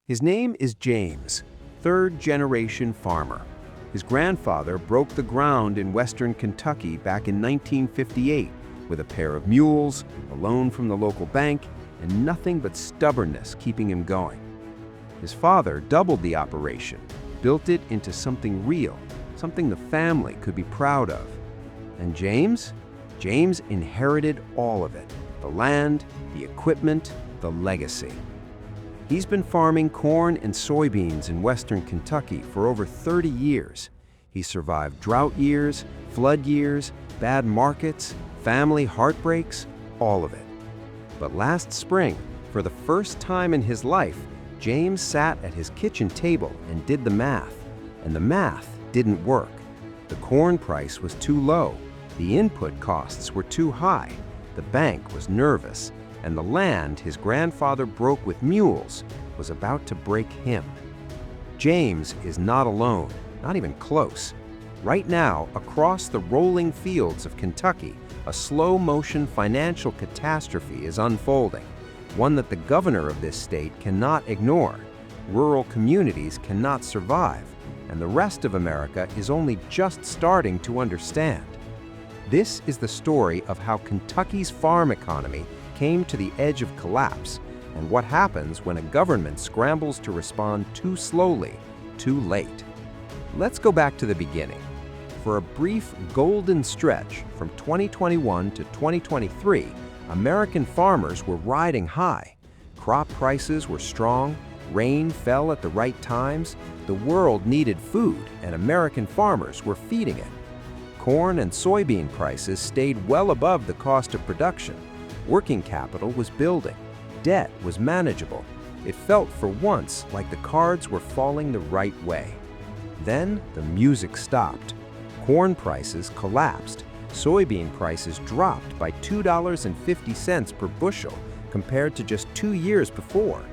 His name is James, third-generation farmer. His grandfather broke the ground in western Kentucky back in 1958 with a pair of mules, a loan from the local bank, and nothing but stubbornness keeping him going. His father doubled the operation, built it into something real, something the family could be proud of. And James? James inherited all of it: the land, the equipment, the legacy. He's been farming corn and soybeans in western Kentucky for over 30 years. He's survived drought years, flood years, bad markets, family heartbreaks, all of it. But last spring, for the first time in his life, James sat at his kitchen table and did the math. And the math didn't work. The corn price was too low, the input costs were too high, the bank was nervous, and the land his grandfather broke with mules was about to break him. James is not alone, not even close. Right now, across the rolling fields of Kentucky, a slow-motion financial catastrophe is unfolding, one that the governor of this state cannot ignore. Rural communities cannot survive, and the rest of America is only just starting to understand. This is the story of how Kentucky's farm economy came to the edge of collapse, and what happens when a government scrambles to respond too slowly, too late. Let's go back to the beginning. For a brief golden stretch from 2021 to 2023, American farmers were riding high. Crop prices were strong, rain fell at the right times, the world needed food, and American farmers were feeding it. Corn and soybean prices stayed well above the cost of production. Working capital was building. Debt was manageable. It felt for once like the cards were falling the right way. Then the music stopped. Corn prices collapsed. Soybean prices dropped by $2.50 per bushel compared to just 2 years before.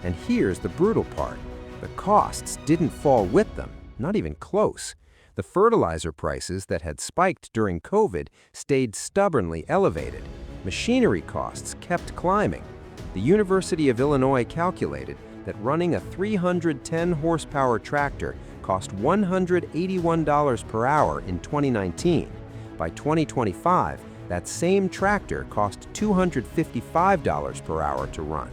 And here's the brutal part. The costs didn't fall with them, not even close. The fertilizer prices that had spiked during COVID stayed stubbornly elevated. Machinery costs kept climbing. The University of Illinois calculated that running a 310-horsepower tractor cost $181 per hour in 2019. By 2025, that same tractor cost $255 per hour to run.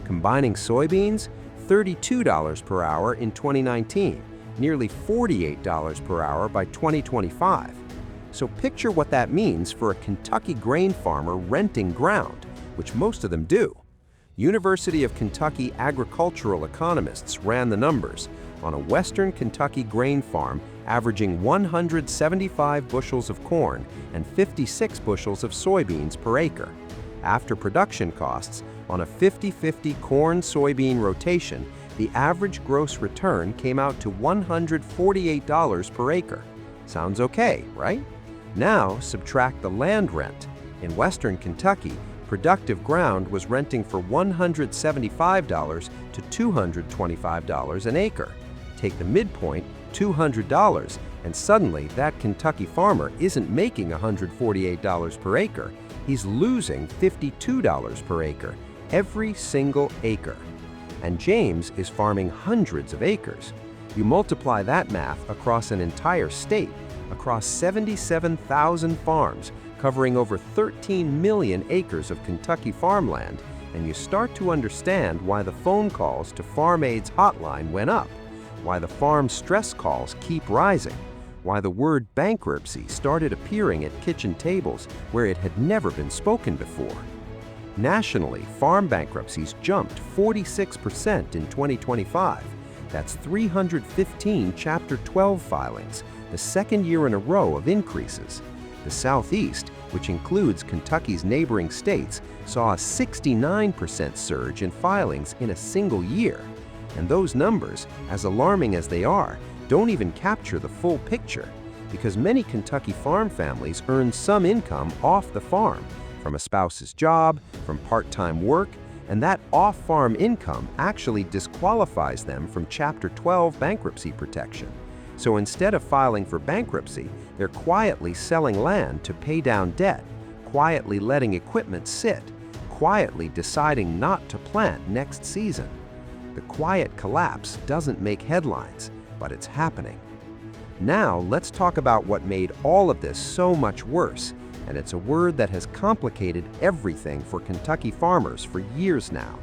Combining soybeans, $32 per hour in 2019, nearly $48 per hour by 2025. So picture what that means for a Kentucky grain farmer renting ground, which most of them do. University of Kentucky agricultural economists ran the numbers on a western Kentucky grain farm averaging 175 bushels of corn and 56 bushels of soybeans per acre. After production costs, on a 50-50 corn-soybean rotation, the average gross return came out to $148 per acre. Sounds okay, right? Now subtract the land rent. In western Kentucky, productive ground was renting for $175 to $225 an acre. Take the midpoint, $200, and suddenly that Kentucky farmer isn't making $148 per acre. He's losing $52 per acre, every single acre. And James is farming hundreds of acres. You multiply that math across an entire state, across 77,000 farms, covering over 13 million acres of Kentucky farmland, and you start to understand why the phone calls to Farm Aid's hotline went up, why the farm stress calls keep rising, why the word bankruptcy started appearing at kitchen tables where it had never been spoken before. Nationally, farm bankruptcies jumped 46% in 2025. That's 315 Chapter 12 filings, the second year in a row of increases. The Southeast, which includes Kentucky's neighboring states, saw a 69% surge in filings in a single year. And those numbers, as alarming as they are, don't even capture the full picture, because many Kentucky farm families earn some income off the farm, from a spouse's job, from part-time work, and that off-farm income actually disqualifies them from Chapter 12 bankruptcy protection. So instead of filing for bankruptcy, they're quietly selling land to pay down debt, quietly letting equipment sit, quietly deciding not to plant next season. The quiet collapse doesn't make headlines, but it's happening. Now, let's talk about what made all of this so much worse, and it's a word that has complicated everything for Kentucky farmers for years now: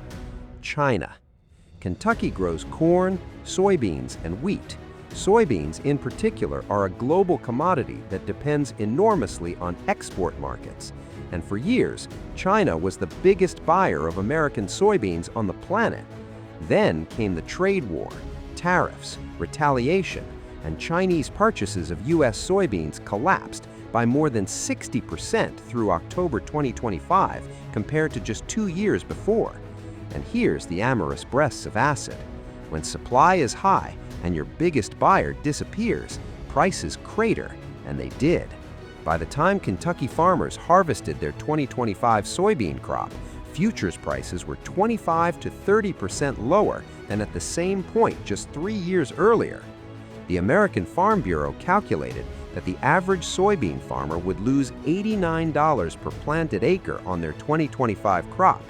China. Kentucky grows corn, soybeans, and wheat. Soybeans, in particular, are a global commodity that depends enormously on export markets. And for years, China was the biggest buyer of American soybeans on the planet. Then came the trade war, tariffs, retaliation, and Chinese purchases of U.S. soybeans collapsed by more than 60% through October 2025 compared to just 2 years before. And here's the amorous breasts of acid. When supply is high and your biggest buyer disappears, prices crater, and they did. By the time Kentucky farmers harvested their 2025 soybean crop, futures prices were 25 to 30% lower than at the same point just 3 years earlier. The American Farm Bureau calculated that the average soybean farmer would lose $89 per planted acre on their 2025 crop.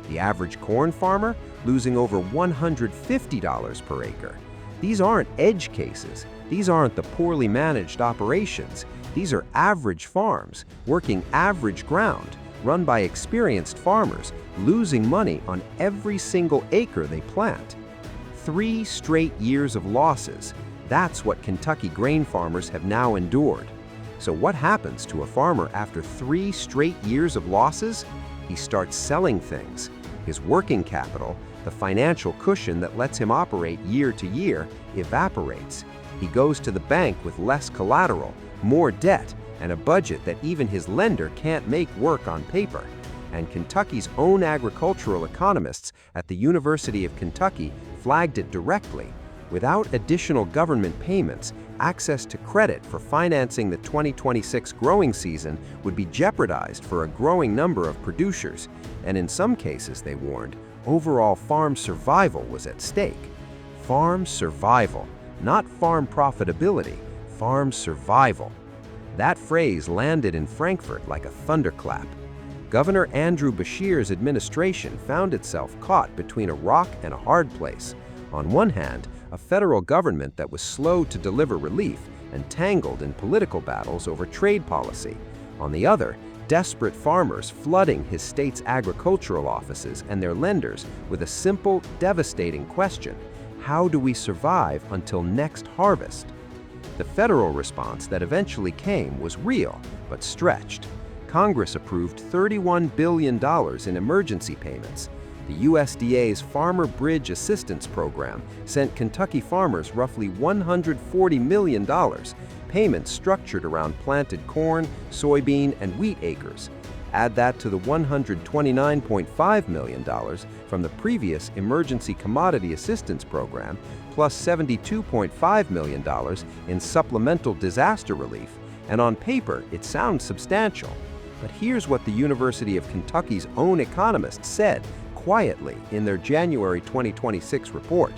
The average corn farmer losing over $150 per acre. These aren't edge cases. These aren't the poorly managed operations. These are average farms, working average ground, run by experienced farmers, losing money on every single acre they plant. 3 straight years of losses. That's what Kentucky grain farmers have now endured. So what happens to a farmer after 3 straight years of losses? He starts selling things. His working capital, the financial cushion that lets him operate year to year, evaporates. He goes to the bank with less collateral, more debt, and a budget that even his lender can't make work on paper. And Kentucky's own agricultural economists at the University of Kentucky flagged it directly. Without additional government payments, access to credit for financing the 2026 growing season would be jeopardized for a growing number of producers, and in some cases, they warned, overall farm survival was at stake. Farm survival, not farm profitability, farm survival. That phrase landed in Frankfurt like a thunderclap. Governor Andy Beshear's administration found itself caught between a rock and a hard place. On one hand, a federal government that was slow to deliver relief and tangled in political battles over trade policy. On the other, desperate farmers flooding his state's agricultural offices and their lenders with a simple, devastating question: how do we survive until next harvest? The federal response that eventually came was real, but stretched. Congress approved $31 billion in emergency payments. The USDA's Farmer Bridge Assistance Program sent Kentucky farmers roughly $140 million, payments structured around planted corn, soybean, and wheat acres. Add that to the $129.5 million from the previous Emergency Commodity Assistance Program, plus $72.5 million in supplemental disaster relief, and on paper it sounds substantial. But here's what the University of Kentucky's own economists said quietly in their January 2026 report.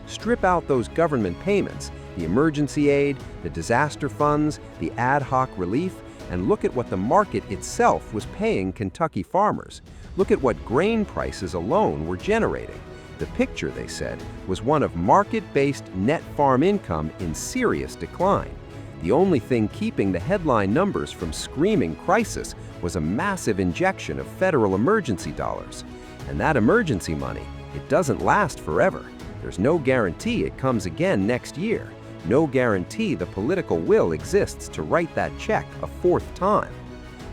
Strip out those government payments, the emergency aid, the disaster funds, the ad hoc relief, and look at what the market itself was paying Kentucky farmers. Look at what grain prices alone were generating. The picture, they said, was one of market-based net farm income in serious decline. The only thing keeping the headline numbers from screaming crisis was a massive injection of federal emergency dollars. And that emergency money, it doesn't last forever. There's no guarantee it comes again next year. No guarantee the political will exists to write that check a 4th time.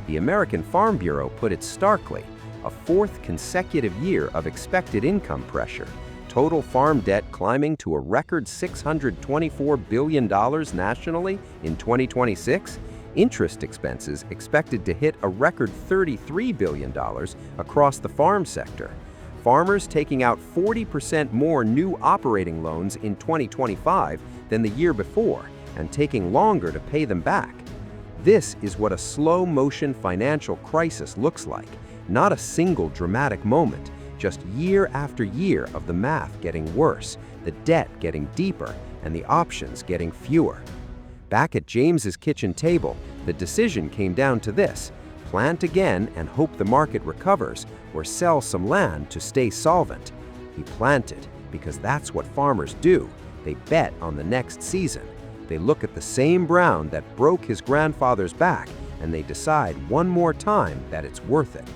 The American Farm Bureau put it starkly: a 4th consecutive year of expected income pressure, total farm debt climbing to a record $624 billion nationally in 2026, interest expenses expected to hit a record $33 billion across the farm sector, farmers taking out 40% more new operating loans in 2025 than the year before and taking longer to pay them back. This is what a slow-motion financial crisis looks like, not a single dramatic moment, just year after year of the math getting worse, the debt getting deeper, and the options getting fewer. Back at James's kitchen table, the decision came down to this: plant again and hope the market recovers, or sell some land to stay solvent. He planted, because that's what farmers do. They bet on the next season. They look at the same ground that broke his grandfather's back, and they decide one more time that it's worth it.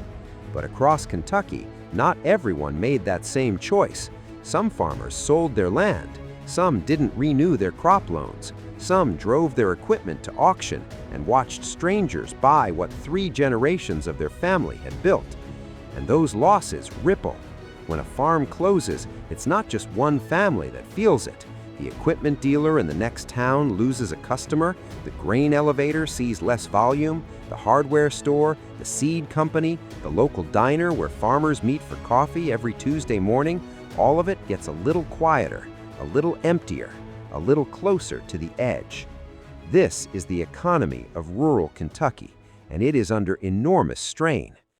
But across Kentucky, not everyone made that same choice. Some farmers sold their land. Some didn't renew their crop loans. Some drove their equipment to auction and watched strangers buy what 3 generations of their family had built. And those losses ripple. When a farm closes, it's not just one family that feels it. The equipment dealer in the next town loses a customer, the grain elevator sees less volume, the hardware store, the seed company, the local diner where farmers meet for coffee every Tuesday morning, all of it gets a little quieter, a little emptier, a little closer to the edge. This is the economy of rural Kentucky, and it is under enormous strain.